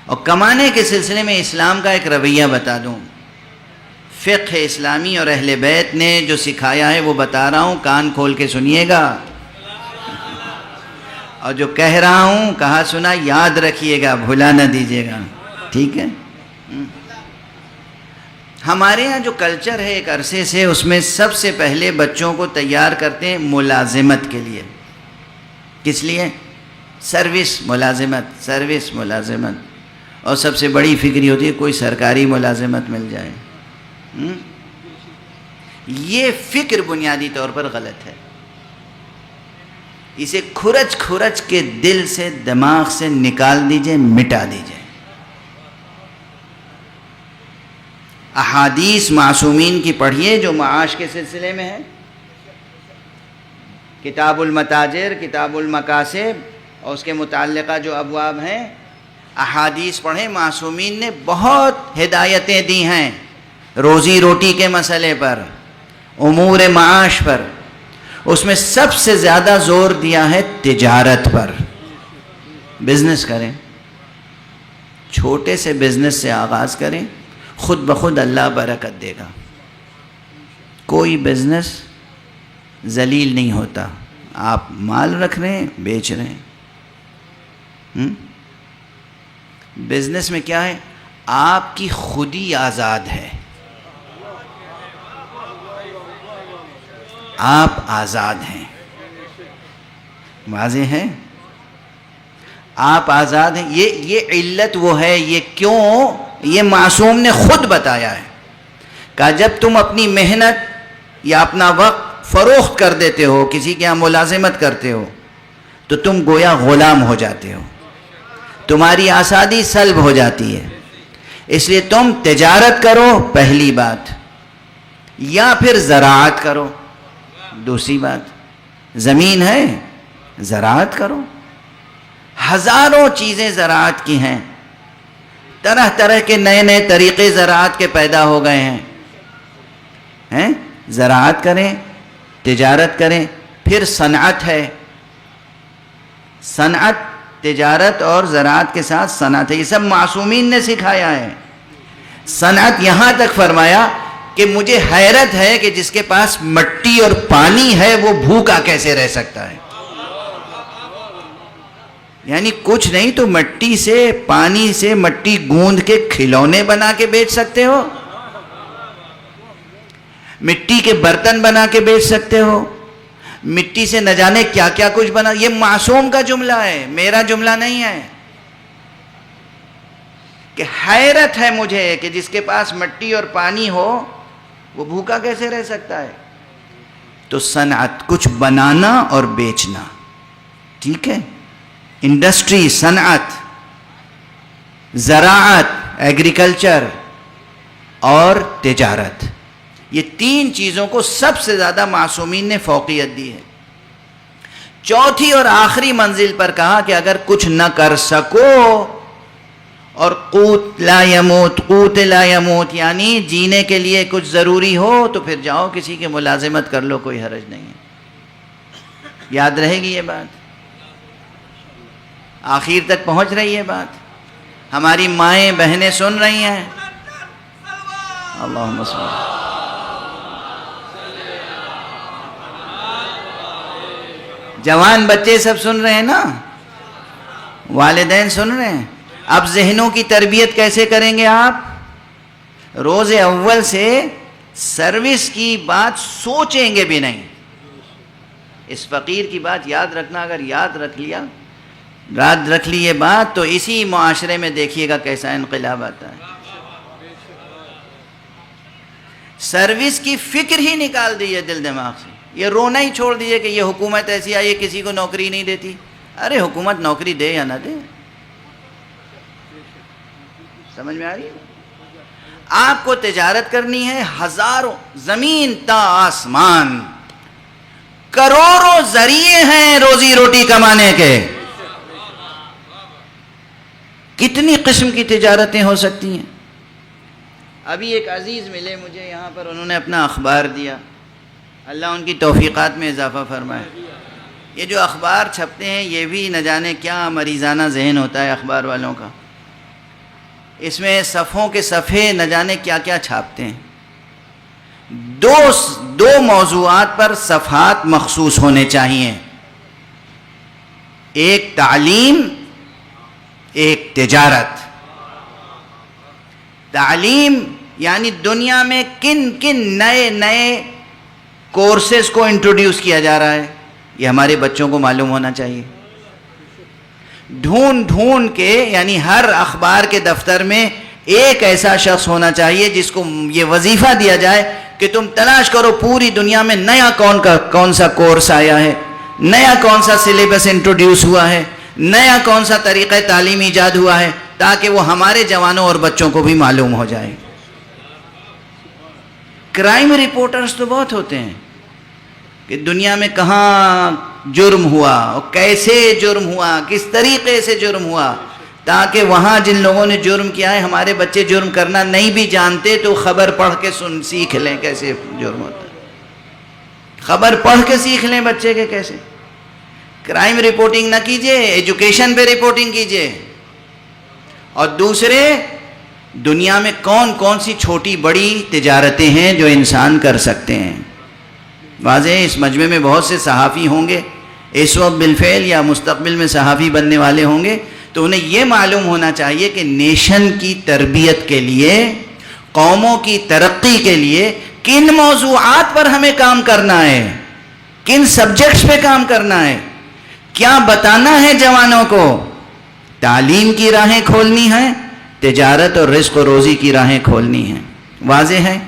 اور کمانے کے سلسلے میں اسلام کا ایک رویہ بتا دوں. فقہ اسلامی اور اہل بیت نے جو سکھایا ہے وہ بتا رہا ہوں، کان کھول کے سنیے گا، اور جو کہہ رہا ہوں کہا سنا یاد رکھیے گا، بھلا نہ دیجیے گا، ٹھیک ہے؟ ہمارے ہاں جو کلچر ہے ایک عرصے سے، اس میں سب سے پہلے بچوں کو تیار کرتے ہیں ملازمت کے لیے. کس لیے؟ سروس، ملازمت، سروس، ملازمت. اور سب سے بڑی فکر ہوتی ہے کوئی سرکاری ملازمت مل جائے. یہ فکر بنیادی طور پر غلط ہے. اسے کھرچ کھرچ کے دل سے، دماغ سے نکال دیجئے، مٹا دیجئے. احادیث معصومین کی پڑھیے جو معاش کے سلسلے میں ہے، کتاب المتاجر، کتاب المکاسب اور اس کے متعلقہ جو ابواب ہیں، احادیث پڑھیں. معصومین نے بہت ہدایتیں دی ہیں روزی روٹی کے مسئلے پر، امور معاش پر. اس میں سب سے زیادہ زور دیا ہے تجارت پر. بزنس کریں، چھوٹے سے بزنس سے آغاز کریں، خود بخود اللہ برکت دے گا. کوئی بزنس ذلیل نہیں ہوتا. آپ مال رکھ رہے ہیں، بیچ رہے ہیں. بزنس میں کیا ہے؟ آپ کی خودی آزاد ہے، آپ آزاد ہیں. واضح ہے؟ آپ آزاد ہیں. یہ علت وہ ہے. یہ کیوں؟ یہ معصوم نے خود بتایا ہے. کہ جب تم اپنی محنت یا اپنا وقت فروخت کر دیتے ہو، کسی کے یہاں ملازمت کرتے ہو، تو تم گویا غلام ہو جاتے ہو، تمہاری آزادی سلب ہو جاتی ہے. اس لیے تم تجارت کرو، پہلی بات، یا پھر زراعت کرو، دوسری بات. زمین ہے، زراعت کرو. ہزاروں چیزیں زراعت کی ہیں. طرح طرح کے نئے نئے طریقے زراعت کے پیدا ہو گئے ہیں. زراعت کریں، تجارت کریں. پھر صنعت ہے. صنعت، تجارت اور زراعت کے ساتھ صنعت ہے. یہ سب معصومین نے سکھایا ہے. صنعت یہاں تک فرمایا کہ مجھے حیرت ہے کہ جس کے پاس مٹی اور پانی ہے وہ بھوکا کیسے رہ سکتا ہے. یعنی کچھ نہیں تو مٹی سے، پانی سے مٹی گوندھ کے کھلونے بنا کے بیچ سکتے ہو، مٹی کے برتن بنا کے بیچ سکتے ہو، مٹی سے نہ جانے کیا کیا کچھ بنا. یہ معصوم کا جملہ ہے، میرا جملہ نہیں ہے. کہ حیرت ہے مجھے کہ جس کے پاس مٹی اور پانی ہو وہ بھوکا کیسے رہ سکتا ہے. تو صنعت، کچھ بنانا اور بیچنا، ٹھیک ہے. انڈسٹری، صنعت، زراعت، ایگریکلچر اور تجارت، یہ تین چیزوں کو سب سے زیادہ معصومین نے فوقیت دی ہے. چوتھی اور آخری منزل پر کہا کہ اگر کچھ نہ کر سکو اور قوت لا یموت، قوت لا یموت یعنی جینے کے لیے کچھ ضروری ہو تو پھر جاؤ کسی کے ملازمت کر لو، کوئی حرج نہیں ہے. یاد رہے گی یہ بات؟ آخر تک پہنچ رہی ہے بات؟ ہماری مائیں بہنیں سن رہی ہیں؟ اللہم صل. جوان بچے سب سن رہے ہیں نا؟ والدین سن رہے ہیں؟ اب ذہنوں کی تربیت کیسے کریں گے آپ؟ روز اول سے سروس کی بات سوچیں گے بھی نہیں. اس فقیر کی بات یاد رکھنا. اگر یاد رکھ لی یہ بات تو اسی معاشرے میں دیکھیے گا کیسا انقلاب آتا ہے. سروس کی فکر ہی نکال دیجیے دل دماغ سے. یہ رونا ہی چھوڑ دیجیے کہ یہ حکومت ایسی آئی ہے کسی کو نوکری نہیں دیتی. ارے حکومت نوکری دے یا نہ دے، سمجھ میں آ رہی ہے؟ آپ کو تجارت کرنی ہے، ہزاروں، زمین تا آسمان، کروڑوں ذریعے ہیں روزی روٹی کمانے کے. کتنی قسم کی تجارتیں ہو سکتی ہیں. ابھی ایک عزیز ملے مجھے یہاں پر، انہوں نے اپنا اخبار دیا. اللہ ان کی توفیقات میں اضافہ فرمائے. یہ جو اخبار چھپتے ہیں یہ بھی نہ جانے کیا مریضانہ ذہن ہوتا ہے اخبار والوں کا. اس میں صفوں کے صفحے نہ جانے کیا کیا چھاپتے ہیں. دو موضوعات پر صفحات مخصوص ہونے چاہیے، ایک تعلیم، ایک تجارت. تعلیم یعنی دنیا میں کن کن نئے کورسز کو انٹروڈیوس کیا جا رہا ہے، یہ ہمارے بچوں کو معلوم ہونا چاہیے. ڈھونڈ کے، یعنی ہر اخبار کے دفتر میں ایک ایسا شخص ہونا چاہیے جس کو یہ وظیفہ دیا جائے کہ تم تلاش کرو پوری دنیا میں نیا کون سا کورس آیا ہے، نیا کون سا سلیبس انٹروڈیوس ہوا ہے، نیا کون سا طریقہ تعلیم ایجاد ہوا ہے، تاکہ وہ ہمارے جوانوں اور بچوں کو بھی معلوم ہو جائے. کرائم رپورٹرز تو بہت ہوتے ہیں کہ دنیا میں کہاں جرم ہوا اور کیسے جرم ہوا، کس طریقے سے جرم ہوا، تاکہ وہاں جن لوگوں نے جرم کیا ہے ہمارے بچے جرم کرنا نہیں بھی جانتے تو خبر پڑھ کے سیکھ لیں کیسے جرم ہوتا ہے. خبر پڑھ کے سیکھ لیں بچے کے کیسے. کرائم رپورٹنگ نہ کیجئے، ایجوکیشن پہ رپورٹنگ کیجئے. اور دوسرے، دنیا میں کون سی چھوٹی بڑی تجارتیں ہیں جو انسان کر سکتے ہیں. واضح ہے اس مجمع میں بہت سے صحافی ہوں گے اس وقت بالفعل یا مستقبل میں صحافی بننے والے ہوں گے، تو انہیں یہ معلوم ہونا چاہیے کہ نیشن کی تربیت کے لیے، قوموں کی ترقی کے لیے کن موضوعات پر ہمیں کام کرنا ہے، کن سبجیکٹس پہ کام کرنا ہے، کیا بتانا ہے جوانوں کو. تعلیم کی راہیں کھولنی ہیں، تجارت اور رزق و روزی کی راہیں کھولنی ہیں. واضح ہے.